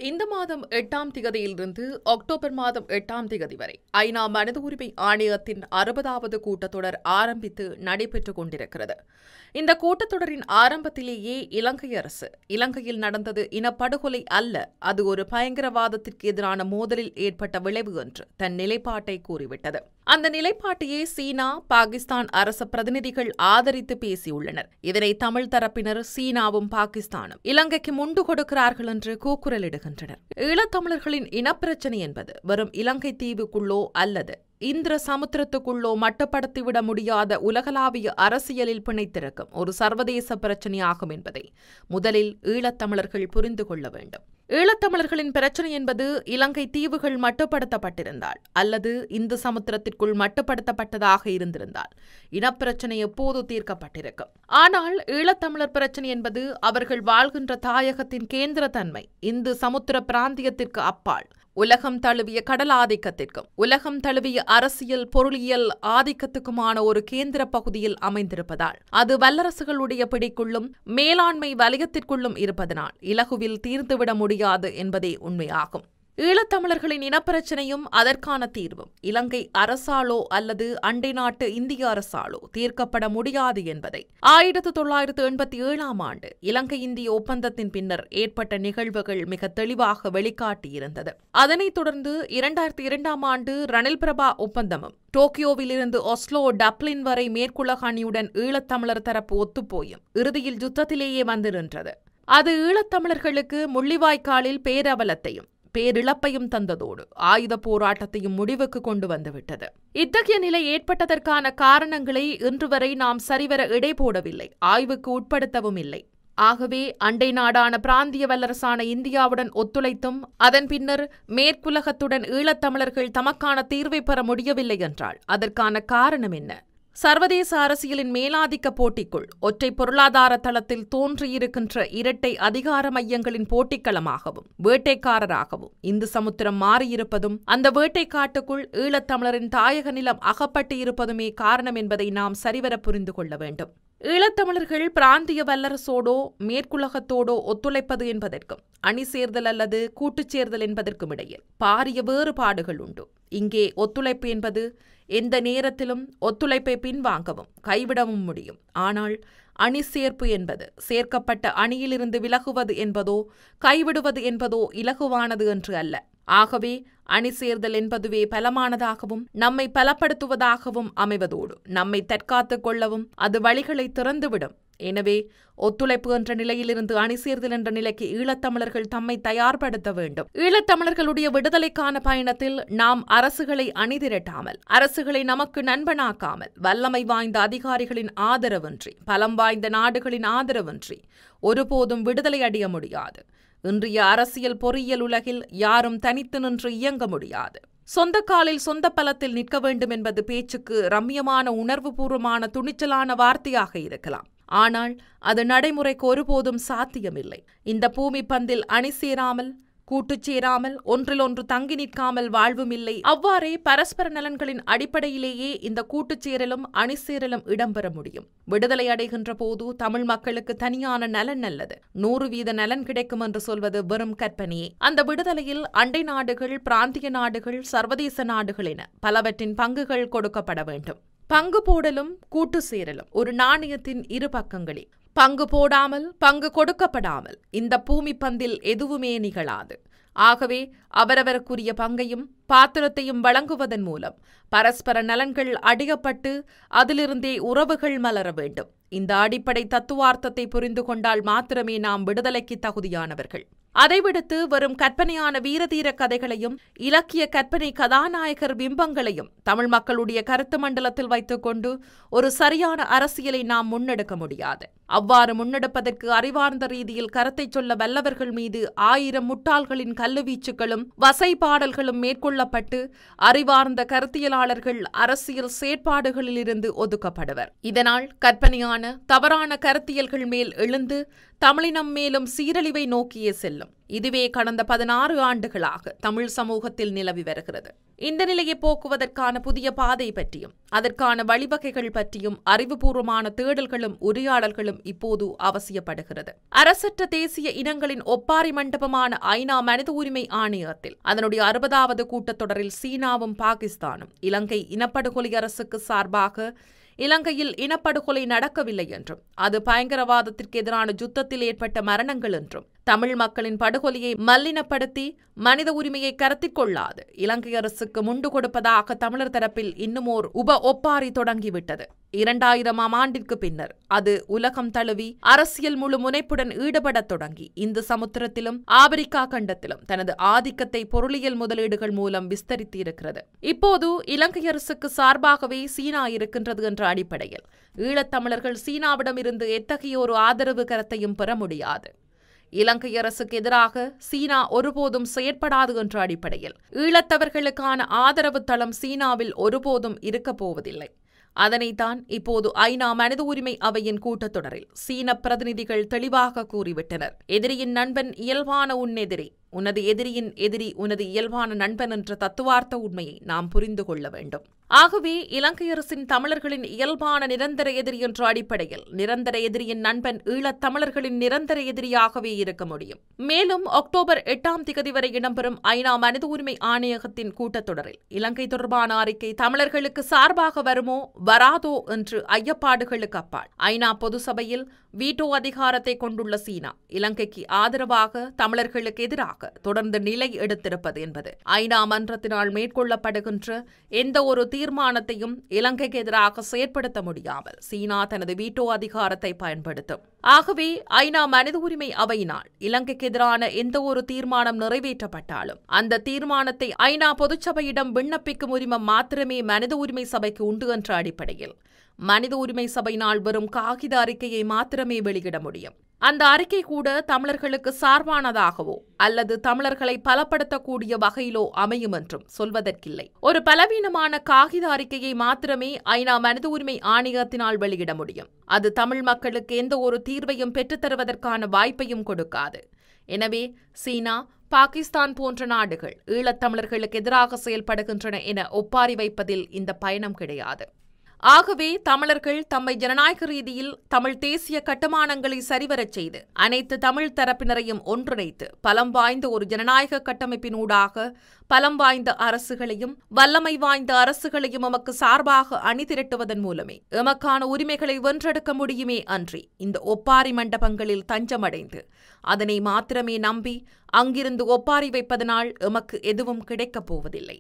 இந்த மாதம் 8ஆம் திகதியிலிருந்து அக்டோபர் மாதம் 8ஆம் திகதி வரை ஐநா மனித உரிமை ஆணையத்தின் 60வது கூட்டத்தொடர் ஆரம்பித்து நடைபெற்றுக் கொண்டிருக்கிறது. இந்த கூட்டத்தொடரின் ஆரம்பத்திலேயே இலங்கை அரசு இலங்கையில் நடந்தது இனப்படுகொலை அல்ல, அது ஒரு பயங்கரவாதத்திற்கு எதிரான மோதலில் ஏற்பட்ட விளைவு என்று தன் நிலைப்பாட்டை கூறிவிட்டது. அந்த நிலைப்பாட்டையே சீனா, பாகிஸ்தான் அரச பிரதிநிதிகள் ஆதரித்து பேசியுள்ளனர். இதனை தமிழ் தரப்பினர் சீனாவும் பாகிஸ்தானும் இலங்கைக்கு முண்டு கொடுக்கிறார்கள் என்று கூக்குரலிடுகின்றனர். ஈழத்தமிழர்களின் இனப்பிரச்சினை என்பது வெறும் இலங்கை தீவுக்குள்ளோ அல்லது இந்திர சமுத்திரத்துக்குள்ளோ மட்டுப்படுத்திவிட முடியாத உலகளாவிய அரசியலில் பிணைத்திருக்கும் ஒரு சர்வதேச பிரச்சினையாகும் என்பதை முதலில் ஈழத்தமிழர்கள் புரிந்து கொள்ள வேண்டும். ஈழத்தமிழர்களின் பிரச்சினை என்பது இலங்கை தீவுகள் மட்டுப்படுத்தப்பட்டிருந்தால் அல்லது இந்து சமுத்திரத்திற்குள் மட்டுப்படுத்தப்பட்டதாக இருந்திருந்தால் இனப்பிரச்சினை எப்போது தீர்க்கப்பட்டிருக்கும். ஆனால் ஈழத்தமிழர் பிரச்சினை என்பது அவர்கள் வாழ்கின்ற தாயகத்தின் கேந்திர தன்மை இந்து சமுத்திர பிராந்தியத்திற்கு அப்பால் உலகம் தழுவிய கடல் ஆதிக்கத்திற்கும் உலகம் தழுவிய அரசியல் பொருளியல் ஆதிக்கத்துக்குமான ஒரு கேந்திர பகுதியில் அமைந்திருப்பதால் அது வல்லரசுகளுடைய பிடிக்குள்ளும் மேலாண்மை வலயத்திற்குள்ளும் இருப்பதனால் இலகுவில் தீர்ந்துவிட முடியாது என்பதே உண்மையாகும். ஈழத்தமிழர்களின் இனப்பிரச்சினையும் அதற்கான தீர்வும் இலங்கை அரசாலோ அல்லது அண்டை நாட்டு இந்திய அரசாலோ தீர்க்கப்பட முடியாது என்பதை 1987ஆம் ஆண்டு இலங்கை இந்திய ஒப்பந்தத்தின் பின்னர் ஏற்பட்ட நிகழ்வுகள் மிக தெளிவாக வெளிக்காட்டியிருந்தது. அதனைத் தொடர்ந்து 2002ஆம் ஆண்டு ரணில் பிரபா ஒப்பந்தமும் டோக்கியோவிலிருந்து ஒஸ்லோ டப்ளின் வரை மேற்குலக அணியுடன் ஈழத்தமிழர் தரப்பு ஒத்துப்போயும் இறுதியில் யுத்தத்திலேயே வந்து நின்றது. அது ஈழத்தமிழர்களுக்கு முள்ளிவாய்க்காலில் பேரவலத்தையும் பேரிழப்பையும் தந்ததோடு ஆயுத போராட்டத்தையும் முடிவுக்கு கொண்டு வந்துவிட்டது. இத்தகைய நிலை ஏற்பட்டதற்கான காரணங்களை இன்று வரை நாம் சரிவர எடை போடவில்லை, ஆய்வுக்கு உட்படுத்தவும் இல்லை. ஆகவே அண்டை நாடான பிராந்திய வல்லரசான இந்தியாவுடன் ஒத்துழைத்தும் அதன் பின்னர் மேற்குலகத்துடன் ஈழத்தமிழர்கள் தமக்கான தீர்வை பெற முடியவில்லை என்றால் அதற்கான காரணம் என்ன? சர்வதேச அரசியலின் மேலாதிக்க போட்டிக்குள் ஒற்றை பொருளாதார தளத்தில் தோன்றியிருக்கின்ற இரட்டை அதிகார மையங்களின் போட்டிக்களமாகவும் வேட்டைக்காரராகவும் இந்து சமுத்திரம் மாறியிருப்பதும் அந்த வேட்டைக்காட்டுக்குள் ஈழத்தமிழரின் தாயக நிலம் அகப்பட்டு இருப்பதுமே காரணம் என்பதை நாம் சரிவர புரிந்து கொள்ள வேண்டும். ஈழத்தமிழர்கள் பிராந்திய வல்லரசோடோ மேற்குலகத்தோடோ ஒத்துழைப்பது என்பதற்கும் அணி சேர்தல் அல்லது கூட்டுச் சேர்தல் என்பதற்கும் இடையில் பாரிய வேறுபாடுகள் உண்டு. இங்கே ஒத்துழைப்பு என்பது எந்த நேரத்திலும் ஒத்துழைப்பை பின்வாங்கவும் கைவிடவும் முடியும். ஆனால் அணி சேர்ப்பு என்பது சேர்க்கப்பட்ட அணியிலிருந்து விலகுவது என்பதோ கைவிடுவது என்பதோ இலகுவானது என்று அல்ல. ஆகவே அணி சேர்தல் என்பதுவே பலமானதாகவும் நம்மை பலப்படுத்துவதாகவும் அமைவதோடு நம்மை தற்காத்துக் கொள்ளவும் அது வழிகளை திறந்துவிடும். எனவே ஒத்துழைப்பு என்ற நிலையிலிருந்து அணி சேர்தல் என்ற நிலைக்கு ஈழத்தமிழர்கள் தம்மை தயார்படுத்த வேண்டும். ஈழத்தமிழர்களுடைய விடுதலைக்கான பயணத்தில் நாம் அரசுகளை அணிதிரட்டாமல், அரசுகளை நமக்கு நண்பனாக்காமல், வல்லமை வாய்ந்த அதிகாரிகளின் ஆதரவின்றி, பலம் வாய்ந்த நாடுகளின் ஆதரவின்றி ஒருபோதும் விடுதலை அடைய முடியாது. இன்றைய அரசியல் பொறியியல் உலகில் யாரும் தனித்து நின்று இயங்க முடியாது. சொந்த காலில் சொந்த பலத்தில் நிற்க வேண்டும் என்பது பேச்சுக்கு ரம்யமான உணர்வுபூர்வமான துணிச்சலான வார்த்தையாக இருக்கலாம். ஆனால் அது நடைமுறைக்கு ஒருபோதும் சாத்தியமில்லை. இந்த பூமி பந்தில் அணி சேராமல், கூட்டுச் சேராமல், ஒன்றிலொன்று தங்கி நிற்காமல் வாழ்வும் இல்லை. அவ்வாறே பரஸ்பர நலன்களின் அடிப்படையிலேயே இந்த கூட்டுச் சேரலும் அணி சேரலும் இடம்பெற முடியும். விடுதலை அடைகின்ற போது தமிழ் மக்களுக்கு தனியான நலன் அல்லது 100% நலன் கிடைக்கும் என்று சொல்வது வெறும் கற்பனையே. அந்த விடுதலையில் அண்டை நாடுகள், பிராந்திய நாடுகள், சர்வதேச நாடுகள் என பலவற்றின் பங்குகள் கொடுக்கப்பட வேண்டும். பங்கு போடலும் கூட்டு சேரலும் ஒரு நாணயத்தின் இரு பக்கங்களே. பங்கு போடாமல், பங்கு கொடுக்கப்படாமல் இந்த பூமி பந்தில் எதுவுமே நிகழாது. ஆகவே அவரவருக்குரிய பங்கையும் பாத்திரத்தையும் வழங்குவதன் மூலம் பரஸ்பர நலன்கள் அடையப்பட்டு அதிலிருந்தே உறவுகள் மலர வேண்டும். இந்த அடிப்படை தத்துவார்த்தத்தை புரிந்து கொண்டால் மாத்திரமே நாம் விடுதலைக்கு தகுதியானவர்கள். அதைவிடுத்து வெறும் கற்பனையான வீரதீர கதைகளையும் இலக்கிய கற்பனை கதாநாயகர் பிம்பங்களையும் தமிழ் மக்களுடைய கருத்து மண்டலத்தில் வைத்துக்கொண்டு ஒரு சரியான அரசியலை நாம் முன்னெடுக்க முடியாது. அவ்வாறு முன்னெடுப்பதற்கு அறிவார்ந்த ரீதியில் கருத்தை சொல்ல வல்லவர்கள் மீது 1000 முட்டாள்களின் கல்லுவீச்சுகளும் வசைபாடல்களும் மேற்கொள்ளப்பட்டு அறிவார்ந்த கருத்தியலாளர்கள் அரசியல் செயற்பாடுகளிலிருந்து ஒதுக்கப்படுவர். இதனால் கற்பனையான தவறான கருத்தியல்கள் மேல் எழுந்து தமிழினம் மேலும் சீரழிவை நோக்கியே செல்லும். இதுவே கடந்த 16 ஆண்டுகளாக தமிழ் சமூகத்தில் நிலவி வருகிறது. இந்த நிலையை போக்குவதற்கான புதிய பாதை பற்றியும் அதற்கான வழிவகைகள் பற்றியும் அறிவுபூர்வமான தேடல்களும் உரையாடல்களும் இப்போது அவசியப்படுகிறது. அரசற்ற தேசிய இனங்களின் ஒப்பாரி மண்டபமான ஐநா மனித உரிமை ஆணையத்தில் அதனுடைய 60வது கூட்டத்தொடரில் சீனாவும் பாகிஸ்தானும் இலங்கை இனப்படுகொலை அரசுக்கு சார்பாக இலங்கையில் இனப்படுகொலை நடக்கவில்லை என்றும் அது பயங்கரவாதத்திற்கு எதிரான யுத்தத்தில் ஏற்பட்ட மரணங்கள் என்றும் தமிழ் மக்களின் படுகொலையை மல்லினப்படுத்தி மனித உரிமையை கருத்தில் கொள்ளாது இலங்கை அரசுக்கு முண்டு கொடுப்பதாக தமிழர் தரப்பில் இன்னும் ஓர் ஒப்பாரி தொடங்கிவிட்டது. 2000ஆம் ஆண்டிற்கு பின்னர் அது உலகம் தழுவி அரசியல் முழு முனைப்புடன் ஈடுபடத் தொடங்கி இந்து சமுத்திரத்திலும் ஆப்பிரிக்கா கண்டத்திலும் தனது ஆதிக்கத்தை பொருளியல் முதலீடுகள் மூலம் விஸ்தரித்து இருக்கிறது. இப்போது இலங்கை அரசுக்கு சார்பாகவே சீனா இருக்கின்றது என்ற அடிப்படையில் ஈழத்தமிழர்கள் சீனாவிடமிருந்து எத்தகைய ஒரு ஆதரவு கரத்தையும் பெற முடியாது. இலங்கை அரசுக்கு எதிராக சீனா ஒருபோதும் செயற்படாது என்ற அடிப்படையில் ஈழத்தவர்களுக்கான ஆதரவு தளம் சீனாவில் ஒருபோதும் இருக்கப் போவதில்லை. அதனைத்தான் இப்போது ஐநா மனித உரிமை அவையின் கூட்டத்தொடரில் சீன பிரதிநிதிகள் தெளிவாக கூறிவிட்டனர். எதிரியின் நண்பன் இயல்பான உன்னெதிரி, உனது எதிரியின் எதிரி உனது இயல்பான நண்பன் என்ற தத்துவார்த்த உண்மையை நாம் புரிந்து கொள்ள வேண்டும். ஆகவே இலங்கை அரசின் தமிழர்களின் இயல்பான நிரந்தர எதிரி என்ற அடிப்படையில் நிரந்தர எதிரியின் நண்பன் ஈழத் தமிழர்களின் நிரந்தர எதிரியாகவே இருக்க முடியும். மேலும் அக்டோபர் 8ஆம் திகதி வரை இடம்பெறும் ஐநா மனித உரிமை ஆணையகத்தின் கூட்டத்தொடரில் இலங்கை தொடர்பான அறிக்கை தமிழர்களுக்கு சார்பாக வருமோ வராதோ என்று ஐயப்பாடுகளுக்கு அப்பால் ஐநா பொது சபையில் வீட்டோ அதிகாரத்தை கொண்டுள்ள சீனா இலங்கைக்கு ஆதரவாக தமிழர்களுக்கு எதிராக தொடர்ந்து நிலை எடுத்திருப்பது என்பது ஐநா மன்றத்தினால் மேற்கொள்ளப்படுகின்ற எந்த ஒரு தீர்மானத்தையும் இலங்கைக்கு எதிராக செயற்படுத்த முடியாமல் சீனா தனது வீட்டோ அதிகாரத்தை பயன்படுத்தும். ஆகவே ஐநா மனித உரிமை அவையினால் இலங்கைக்கு எதிரான எந்த ஒரு தீர்மானம் நிறைவேற்றப்பட்டாலும் அந்த தீர்மானத்தை ஐநா பொதுச்சபையிடம் விண்ணப்பிக்கும் உரிமம் மாத்திரமே மனித உரிமை சபைக்கு உண்டு என்ற அடிப்படையில் மனித உரிமை சபையினால் வெறும் காகித அறிக்கையை மாத்திரமே வெளியிட முடியும். அந்த அறிக்கை கூட தமிழர்களுக்கு சார்பானதாகவோ அல்லது தமிழர்களை பலப்படுத்தக்கூடிய வகையிலோ அமையும் என்றும் சொல்வதற்கில்லை. ஒரு பலவீனமான காகித அறிக்கையை மாத்திரமே ஐநா மனித உரிமை ஆணையத்தினால் வெளியிட முடியும். அது தமிழ் மக்களுக்கு எந்த ஒரு தீர்வையும் பெற்றுத்தருவதற்கான வாய்ப்பையும் கொடுக்காது. எனவே சீனா, பாகிஸ்தான் போன்ற நாடுகள் ஈழத்தமிழர்களுக்கு எதிராக செயல்படுகின்றன என ஒப்பாரி வைப்பதில் இந்த பயணம் கிடையாது. ஆகவே தமிழர்கள் தம்மை ஜனநாயக ரீதியில் தமிழ் தேசிய கட்டுமானங்களை சரிவரச் செய்து அனைத்து தமிழ் தரப்பினரையும் ஒன்றிணைத்து பலம் வாய்ந்த ஒரு ஜனநாயக கட்டமைப்பினூடாக பலம் வாய்ந்த அரசுகளையும் வல்லமை வாய்ந்த அரசுகளையும் எமக்கு சார்பாக அணிதிரட்டுவதன் மூலமே எமக்கான உரிமைகளை வென்றெடுக்க முடியுமே அன்றி இந்த ஒப்பாரி மண்டபங்களில் தஞ்சமடைந்து அதனை மாத்திரமே நம்பி அங்கிருந்து ஒப்பாரி வைப்பதனால் எமக்கு எதுவும் கிடைக்கப் போவதில்லை.